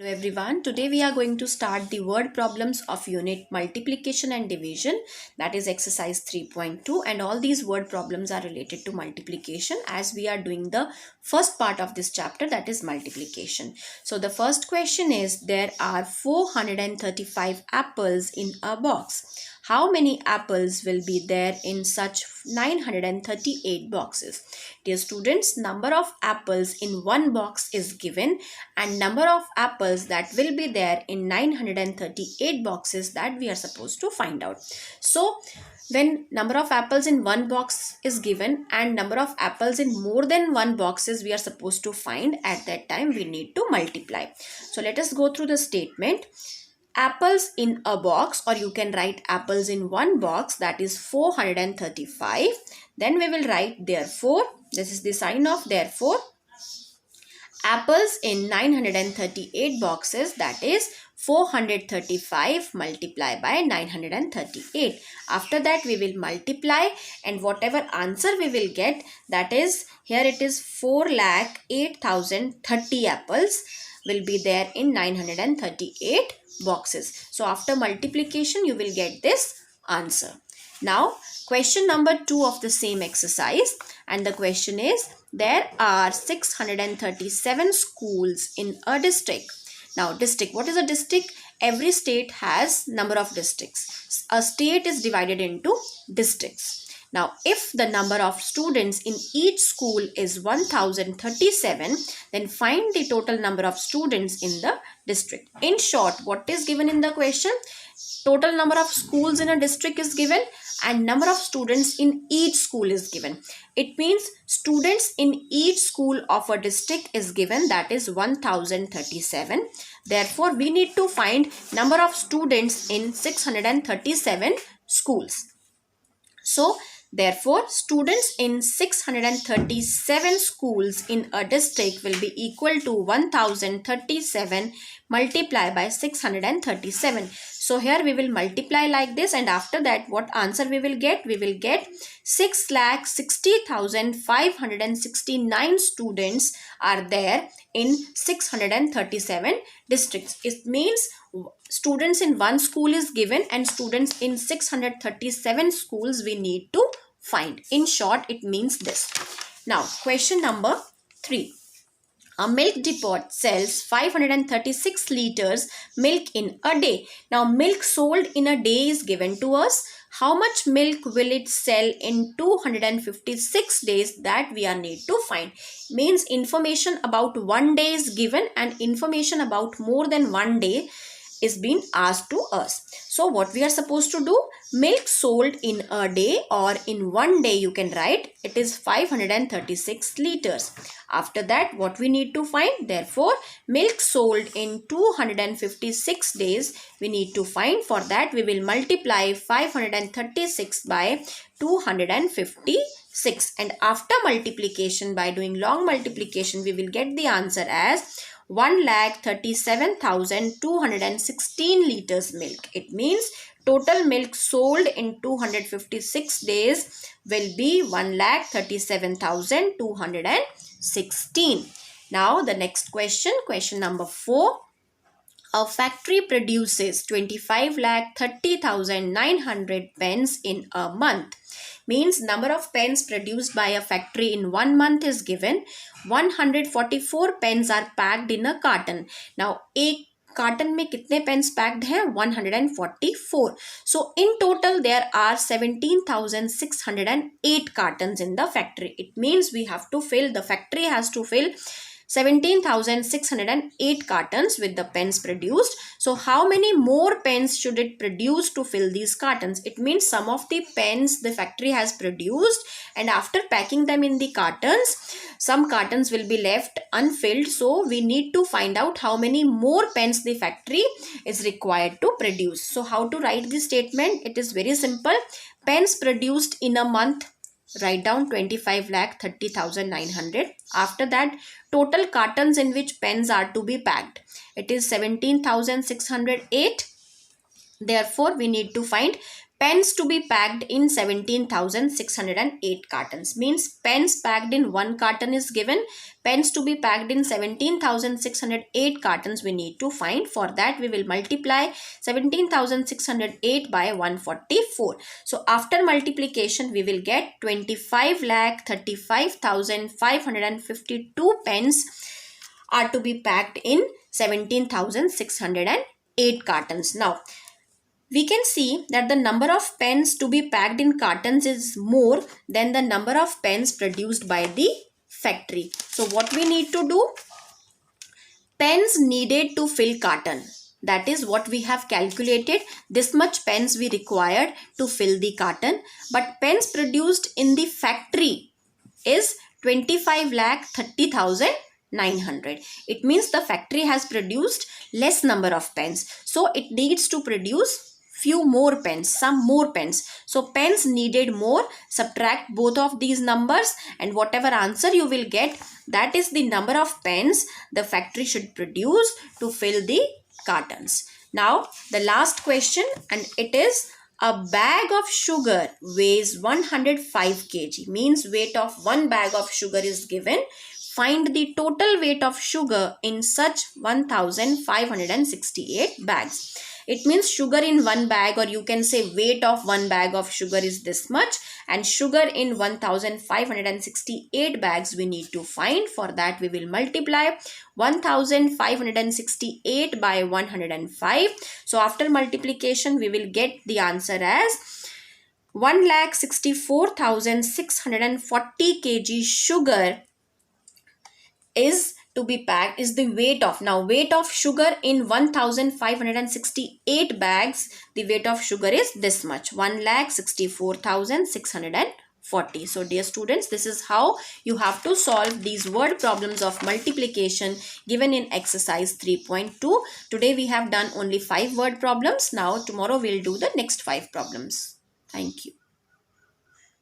Hello everyone, today we are going to start the word problems of unit multiplication and division, that is exercise 3.2, and all these word problems are related to multiplication as we are doing the first part of this chapter, that is multiplication. So the first question is, there are 435 apples in a box. How many apples will be there in such 938 boxes? Dear students, number of apples in one box is given and number of apples that will be there in 938 boxes that we are supposed to find out. So when number of apples in one box is given and number of apples in more than one boxes we are supposed to find, at that time we need to multiply. So let us go through the statement. Apples in a box, or you can write apples in one box, that is 435. Then we will write therefore, this is the sign of therefore, apples in 938 boxes, that is 435 multiplied by 938. After that we will multiply and whatever answer we will get, that is, here it is 4,08,030 apples will be there in 938 boxes. So after multiplication you will get this answer. Now question number 2 of the same exercise, and the question is, there are 637 schools in a district. Now district, what is a district? Every state has number of districts. A state is divided into districts. Now if the number of students in each school is 1037, then find the total number of students in the district. In short, what is given in the question? Total number of schools in a district is given and number of students in each school is given. It means students in each school of a district is given, that is 1037. Therefore, we need to find number of students in 637 schools. So, therefore, students in 637 schools in a district will be equal to 1037 multiplied by 637. So, here we will multiply like this, and after that what answer we will get? We will get 6,60,569 students are there in 637 districts. It means students in one school is given and students in 637 schools we need to find. In short, it means this. Now, question number 3. A milk depot sells 536 liters milk in a day. Now, milk sold in a day is given to us. How much milk will it sell in 256 days? That we are need to find. Means information about one day is given and information about more than one day is being asked to us. So what we are supposed to do? Milk sold in a day or in one day, you can write it is 536 liters. After that, what we need to find? Therefore, milk sold in 256 days we need to find. For that, we will multiply 536 by 256, and after multiplication by doing long multiplication we will get the answer as 1,37,216 liters milk. It means total milk sold in 256 days will be 1,37,216. Now the next question, question number 4. A factory produces 25,30,900 pens in a month. Means number of pens produced by a factory in 1 month is given. 144 pens are packed in a carton. Now, एक carton में कितने pens packed हैं? 144. So, in total, there are 17,608 cartons in the factory. It means we have to fill, the factory has to fill 17,608 cartons with the pens produced. So how many more pens should it produce to fill these cartons? It means some of the pens the factory has produced, and after packing them in the cartons, some cartons will be left unfilled. So we need to find out how many more pens the factory is required to produce. So how to write this statement? It is very simple. Pens produced in a month, write down 25,30,900. After that, total cartons in which pens are to be packed, it is 17,608. Therefore, we need to find pens to be packed in 17,608 cartons. Means pens packed in one carton is given. Pens to be packed in 17,608 cartons we need to find. For that we will multiply 17,608 by 144. So after multiplication we will get 25,35,552 pens are to be packed in 17,608 cartons. Now we can see that the number of pens to be packed in cartons is more than the number of pens produced by the factory. So what we need to do? Pens needed to fill carton. That is what we have calculated. This much pens we required to fill the carton. But pens produced in the factory is 25,30,900. It means the factory has produced less number of pens. So it needs to produce few more pens, some more pens. So pens needed more. Subtract both of these numbers and whatever answer you will get, that is the number of pens the factory should produce to fill the cartons. Now the last question, and it is a bag of sugar weighs 105 kg. Means weight of one bag of sugar is given. Find the total weight of sugar in such 1,568 bags. It means sugar in one bag, or you can say weight of one bag of sugar is this much, and sugar in 1,568 bags we need to find. For that we will multiply 1,568 by 105. So after multiplication we will get the answer as 1,64,640 kg sugar is to be packed, is the weight of. Now weight of sugar in 1,568 bags, the weight of sugar is this much, 1,64,640. So dear students, this is how you have to solve these word problems of multiplication given in exercise 3.2. Today we have done only 5 word problems. Now tomorrow we'll do the next 5 problems. Thank you.